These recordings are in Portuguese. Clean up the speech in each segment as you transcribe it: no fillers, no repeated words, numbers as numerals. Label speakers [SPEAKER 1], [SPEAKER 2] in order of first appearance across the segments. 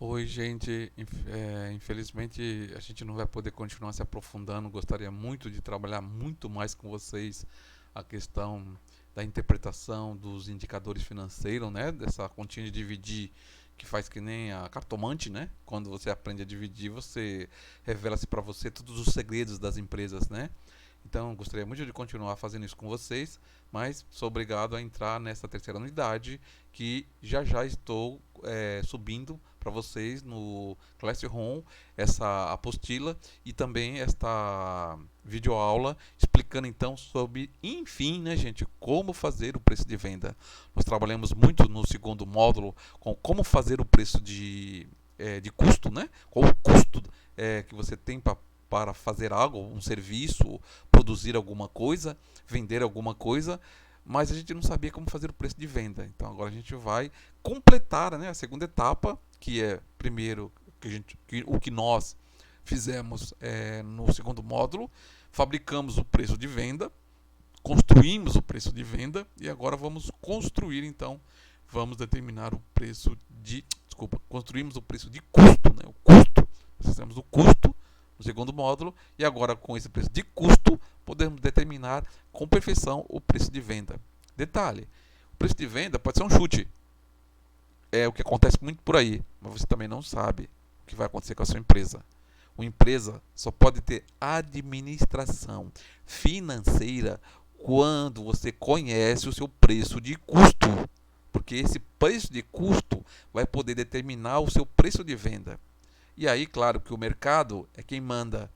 [SPEAKER 1] Oi, gente. Infelizmente a gente não vai poder continuar se aprofundando. Gostaria muito de trabalhar muito mais com vocês a questão da interpretação dos indicadores financeiros, né? Dessa continha de dividir que faz que nem a cartomante, né? Quando você aprende a dividir, você revela-se para você todos os segredos das empresas, né? Então, gostaria muito de continuar fazendo isso com vocês, mas sou obrigado a entrar nessa terceira unidade que já já estou subindo para vocês no Classroom essa apostila e também esta videoaula explicando então sobre, enfim, né, gente, como fazer o preço de venda. Nós trabalhamos muito no segundo módulo com como fazer o preço de custo, né? Qual o custo que você tem para fazer algo, um serviço, produzir alguma coisa, vender alguma coisa, mas a gente não sabia como fazer o preço de venda. Então agora a gente vai completar, né, a segunda etapa, que é primeiro o que nós fizemos no segundo módulo, fabricamos o preço de venda, construímos o preço de venda e agora vamos construir então, vamos determinar o preço de, desculpa, construímos o preço de custo, né, o custo, nós fizemos o custo no segundo módulo e agora com esse preço de custo podemos determinar com perfeição o preço de venda. Detalhe, o preço de venda pode ser um chute, é o que acontece muito por aí, mas você também não sabe o que vai acontecer com a sua empresa. Uma empresa só pode ter administração financeira quando você conhece o seu preço de custo, porque esse preço de custo vai poder determinar o seu preço de venda. E aí, claro que o mercado é quem manda,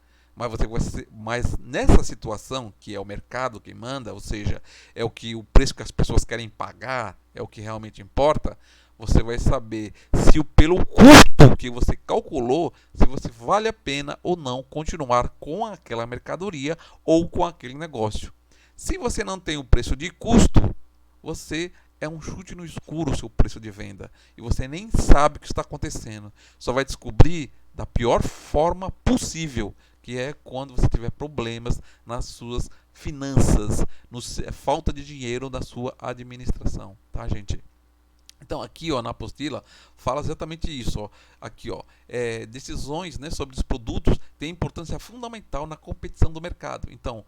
[SPEAKER 1] mas nessa situação que é o mercado quem manda, ou seja, é o preço que as pessoas querem pagar, é o que realmente importa, você vai saber se pelo custo que você calculou, se você vale a pena ou não continuar com aquela mercadoria ou com aquele negócio. Se você não tem o preço de custo, você é um chute no escuro o seu preço de venda e você nem sabe o que está acontecendo. Só vai descobrir da pior forma possível, que é quando você tiver problemas nas suas finanças, falta de dinheiro na sua administração, tá, gente? Então aqui, ó, na apostila fala exatamente isso, ó. Aqui, ó, decisões, né, sobre os produtos têm importância fundamental na competição do mercado. Então,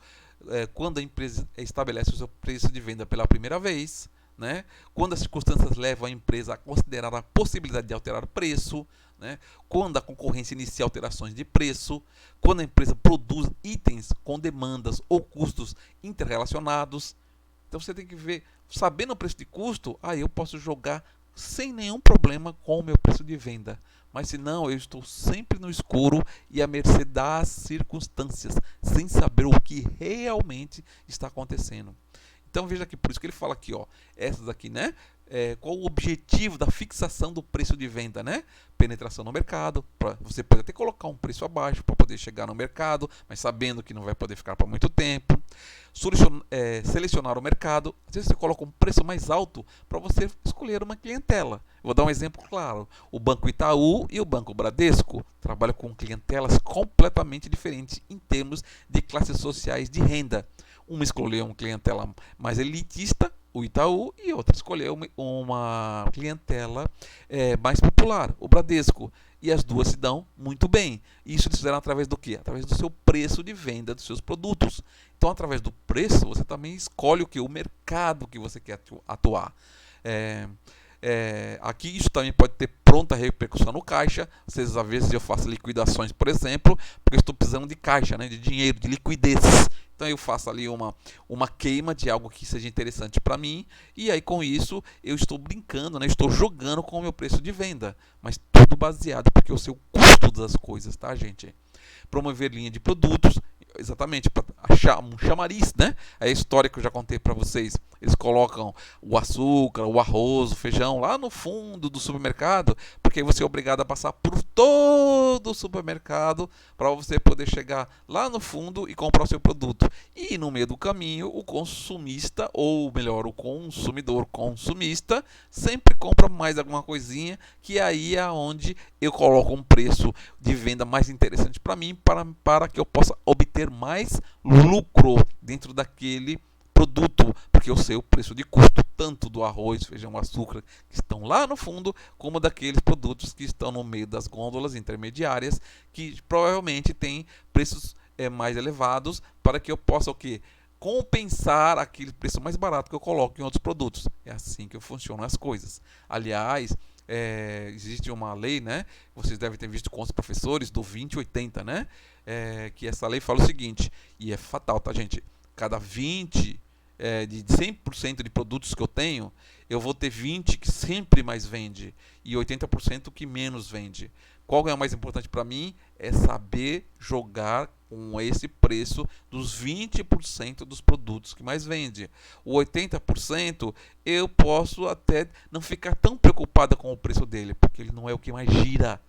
[SPEAKER 1] quando a empresa estabelece o seu preço de venda pela primeira vez, né, quando as circunstâncias levam a empresa a considerar a possibilidade de alterar preço, né, quando a concorrência inicia alterações de preço, quando a empresa produz itens com demandas ou custos interrelacionados. Então você tem que ver, sabendo o preço de custo, aí eu posso jogar sem nenhum problema com o meu preço de venda. Mas se não, eu estou sempre no escuro e à mercê das circunstâncias, sem saber o que realmente está acontecendo. Então veja aqui, por isso que ele fala aqui, ó, essas aqui, né? Qual o objetivo da fixação do preço de venda, né? Penetração no mercado, você pode até colocar um preço abaixo para poder chegar no mercado, mas sabendo que não vai poder ficar por muito tempo. Selecionar o mercado, às vezes você coloca um preço mais alto para você escolher uma clientela. Vou dar um exemplo claro, o Banco Itaú e o Banco Bradesco trabalham com clientelas completamente diferentes em termos de classes sociais de renda. Uma escolheu uma clientela mais elitista, o Itaú, e outra escolheu uma clientela mais popular, o Bradesco. E as duas se dão muito bem. Isso eles fizeram através do quê? Através do seu preço de venda dos seus produtos. Então, através do preço, você também escolhe o que? O mercado que você quer atuar. Aqui isso também pode ter pronta repercussão no caixa. Às vezes eu faço liquidações, por exemplo, porque eu estou precisando de caixa, né, de dinheiro, de liquidez. Então eu faço ali uma queima de algo que seja interessante para mim. E aí com isso eu estou brincando, né, estou jogando com o meu preço de venda. Mas tudo baseado porque eu sei o custo das coisas, tá, gente? Promover linha de produtos, exatamente, para achar um chamariz, né? É a história que eu já contei para vocês. Eles colocam o açúcar, o arroz, o feijão lá no fundo do supermercado, porque aí você é obrigado a passar por todo o supermercado para você poder chegar lá no fundo e comprar o seu produto. E no meio do caminho, o consumista, ou melhor, o consumidor consumista, sempre compra mais alguma coisinha, que aí é onde eu coloco um preço de venda mais interessante para mim, para que eu possa obter mais lucro dentro daquele produto, porque eu sei o preço de custo. tanto do arroz, feijão, açúcar que estão lá no fundo, como daqueles produtos que estão no meio das gôndolas intermediárias, que provavelmente têm preços mais elevados, para que eu possa o quê? Compensar aquele preço mais barato que eu coloco em outros produtos. É assim que funcionam as coisas. Aliás, existe uma lei, né? Vocês devem ter visto com os professores do 20/80, né? Que essa lei fala o seguinte, e é fatal, tá, gente? Cada 20 de 100% de produtos que eu tenho, eu vou ter 20 que sempre mais vende e 80% que menos vende. Qual é o mais importante para mim? É saber jogar com esse preço dos 20% dos produtos que mais vende. O 80% eu posso até não ficar tão preocupada com o preço dele, porque ele não é o que mais gira.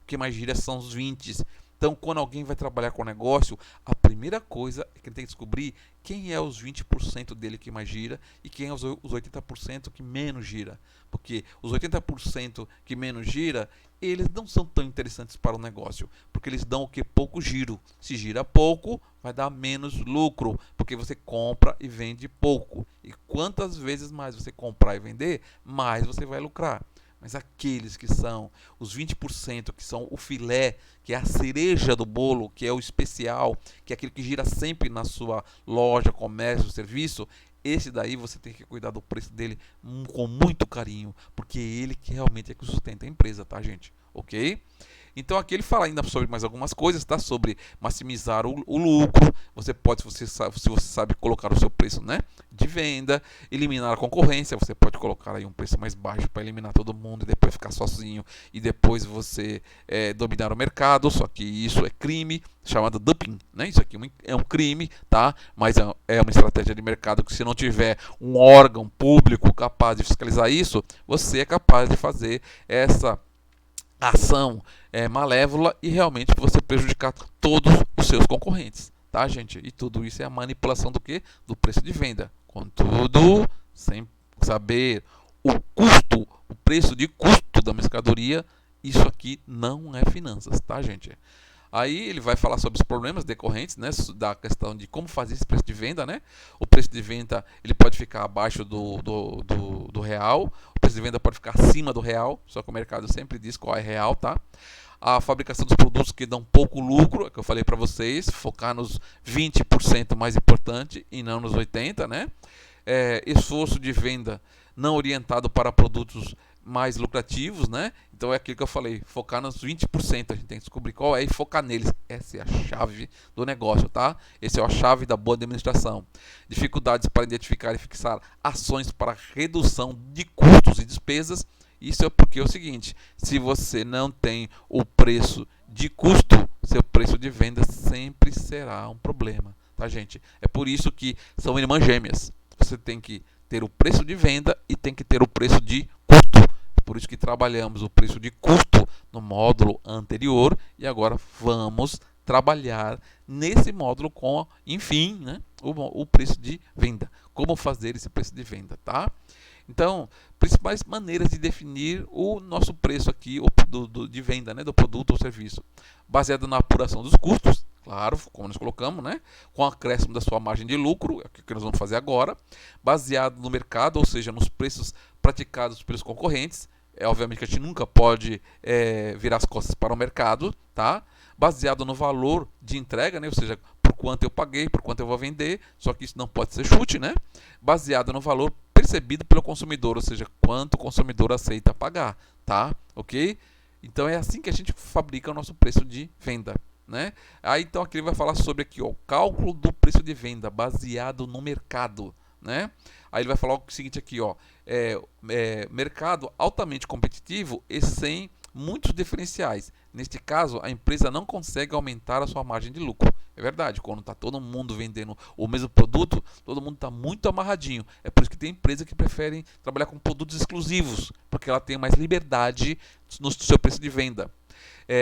[SPEAKER 1] O que mais gira são os 20. Então, quando alguém vai trabalhar com o negócio, a primeira coisa é que ele tem que descobrir quem é os 20% dele que mais gira e quem é os 80% que menos gira. Porque os 80% que menos gira, eles não são tão interessantes para o negócio, porque eles dão o que? Pouco giro. Se gira pouco, vai dar menos lucro, porque você compra e vende pouco. E quantas vezes mais você comprar e vender, mais você vai lucrar. Mas aqueles que são os 20%, que são o filé, que é a cereja do bolo, que é o especial, que é aquele que gira sempre na sua loja, comércio, serviço, esse daí você tem que cuidar do preço dele com muito carinho, porque ele que realmente é que sustenta a empresa, tá, gente? Ok? Então aqui ele fala ainda sobre mais algumas coisas, tá? Sobre maximizar o lucro. Você pode, se você sabe colocar o seu preço, né, de venda, eliminar a concorrência. Você pode colocar aí um preço mais baixo para eliminar todo mundo e depois ficar sozinho e depois você dominar o mercado. Só que isso é crime, chamado dumping, né? Isso aqui é um crime, tá? Mas é uma estratégia de mercado que, se não tiver um órgão público capaz de fiscalizar isso, você é capaz de fazer essa ação malévola e realmente você prejudicar todos os seus concorrentes, tá, gente? E tudo isso é a manipulação do que? Do preço de venda. Contudo, sem saber o custo, o preço de custo da mercadoria, isso aqui não é finanças, tá, gente? Aí ele vai falar sobre os problemas decorrentes, né, da questão de como fazer esse preço de venda, né? O preço de venda ele pode ficar abaixo do real, o preço de venda pode ficar acima do real, só que o mercado sempre diz qual é real, tá? A fabricação dos produtos que dão pouco lucro, é que eu falei para vocês, focar nos 20% mais importante e não nos 80%, né? Esforço de venda não orientado para produtos mais lucrativos, né? Então é aquilo que eu falei, focar nos 20%, a gente tem que descobrir qual é e focar neles. Essa é a chave do negócio, tá? Essa é a chave da boa administração. Dificuldades para identificar e fixar ações para redução de custos e despesas. Isso é porque é o seguinte, se você não tem o preço de custo, seu preço de venda sempre será um problema, tá, gente? É por isso que são irmãs gêmeas. Você tem que ter o preço de venda e tem que ter o preço de custo. Por isso que trabalhamos o preço de custo no módulo anterior e agora vamos trabalhar nesse módulo com, enfim, né, o preço de venda. Como fazer esse preço de venda, tá? Então, principais maneiras de definir o nosso preço aqui de venda, né, do produto ou serviço. Baseado na apuração dos custos, claro, como nós colocamos, né, com o acréscimo da sua margem de lucro, é o que nós vamos fazer agora. Baseado no mercado, ou seja, nos preços praticados pelos concorrentes. Obviamente que a gente nunca pode virar as costas para o mercado, tá? Baseado no valor de entrega, né? Ou seja, por quanto eu paguei, por quanto eu vou vender, só que isso não pode ser chute, né? Baseado no valor percebido pelo consumidor, ou seja, quanto o consumidor aceita pagar, tá? Ok? Então é assim que a gente fabrica o nosso preço de venda, né? Aí então aqui ele vai falar sobre aqui, ó, o cálculo do preço de venda baseado no mercado, né? Aí ele vai falar o seguinte aqui, ó, mercado altamente competitivo e sem muitos diferenciais. Neste caso, a empresa não consegue aumentar a sua margem de lucro. É verdade, quando está todo mundo vendendo o mesmo produto, todo mundo está muito amarradinho. É por isso que tem empresa que preferem trabalhar com produtos exclusivos, porque ela tem mais liberdade no seu preço de venda.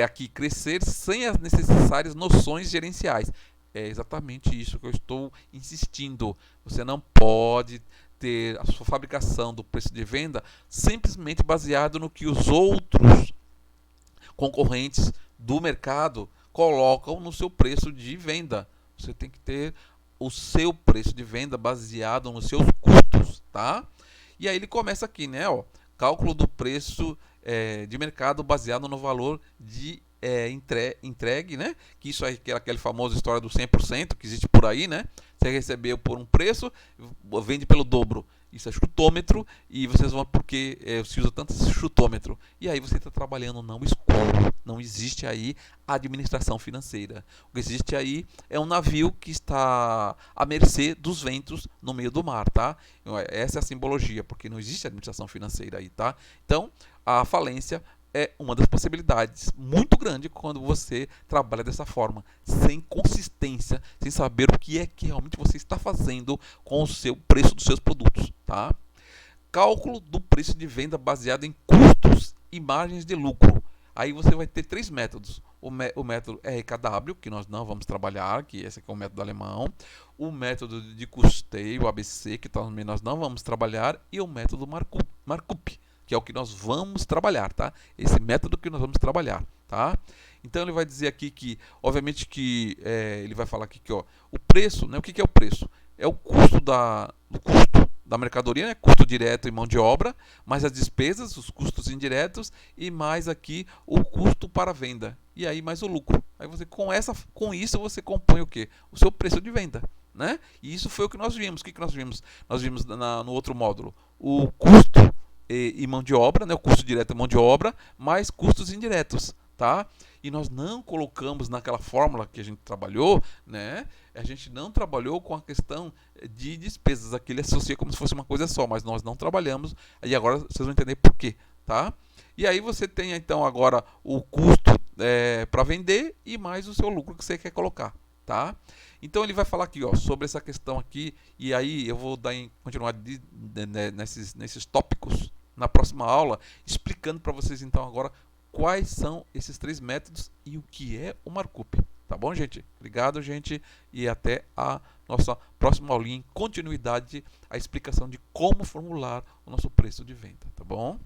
[SPEAKER 1] Aqui, crescer sem as necessárias noções gerenciais. É exatamente isso que eu estou insistindo. Você não pode ter a sua fabricação do preço de venda simplesmente baseado no que os outros concorrentes do mercado colocam no seu preço de venda. Você tem que ter o seu preço de venda baseado nos seus custos, tá? E aí ele começa aqui, né? Ó, cálculo do preço de mercado baseado no valor de entregue, né? Que isso aí, aquela famosa história do 100% que existe por aí, né? Você recebeu por um preço, vende pelo dobro. Isso é chutômetro e vocês vão porque se usa tanto esse chutômetro. E aí você está trabalhando não escuro. Não existe aí administração financeira. O que existe aí é um navio que está à mercê dos ventos no meio do mar, tá? Essa é a simbologia, porque não existe administração financeira aí, tá? Então, a falência é uma das possibilidades muito grande quando você trabalha dessa forma, sem consistência, sem saber o que é que realmente você está fazendo com o seu preço dos seus produtos, tá? Cálculo do preço de venda baseado em custos e margens de lucro. Aí você vai ter três métodos. O método RKW, que nós não vamos trabalhar, que esse aqui é o método alemão. O método de custeio, ABC, que também nós não vamos trabalhar. E o método Markup, que é o que nós vamos trabalhar, tá? Esse método que nós vamos trabalhar, tá? Então ele vai dizer aqui que, obviamente que ele vai falar aqui que ó, o preço, né? O que é o preço? É o custo da mercadoria, né? Custo direto e mão de obra, mais as despesas, os custos indiretos e mais aqui o custo para a venda. E aí mais o lucro. Aí você com isso você compõe o quê? O seu preço de venda, né? E isso foi o que nós vimos. O que nós vimos? Nós vimos no outro módulo o custo e mão de obra, né? O custo direto e mão de obra, mais custos indiretos, tá? E nós não colocamos naquela fórmula que a gente trabalhou, né? A gente não trabalhou com a questão de despesas. Aqui ele associa como se fosse uma coisa só, mas nós não trabalhamos. E agora vocês vão entender por quê, tá? E aí você tem então agora o custo para vender e mais o seu lucro que você quer colocar, tá? Então ele vai falar aqui, ó, sobre essa questão aqui, e aí eu vou continuar nesses tópicos na próxima aula, explicando para vocês então agora quais são esses três métodos e o que é o Markup. Tá bom, gente? Obrigado, gente, e até a nossa próxima aulinha em continuidade, a explicação de como formular o nosso preço de venda, tá bom?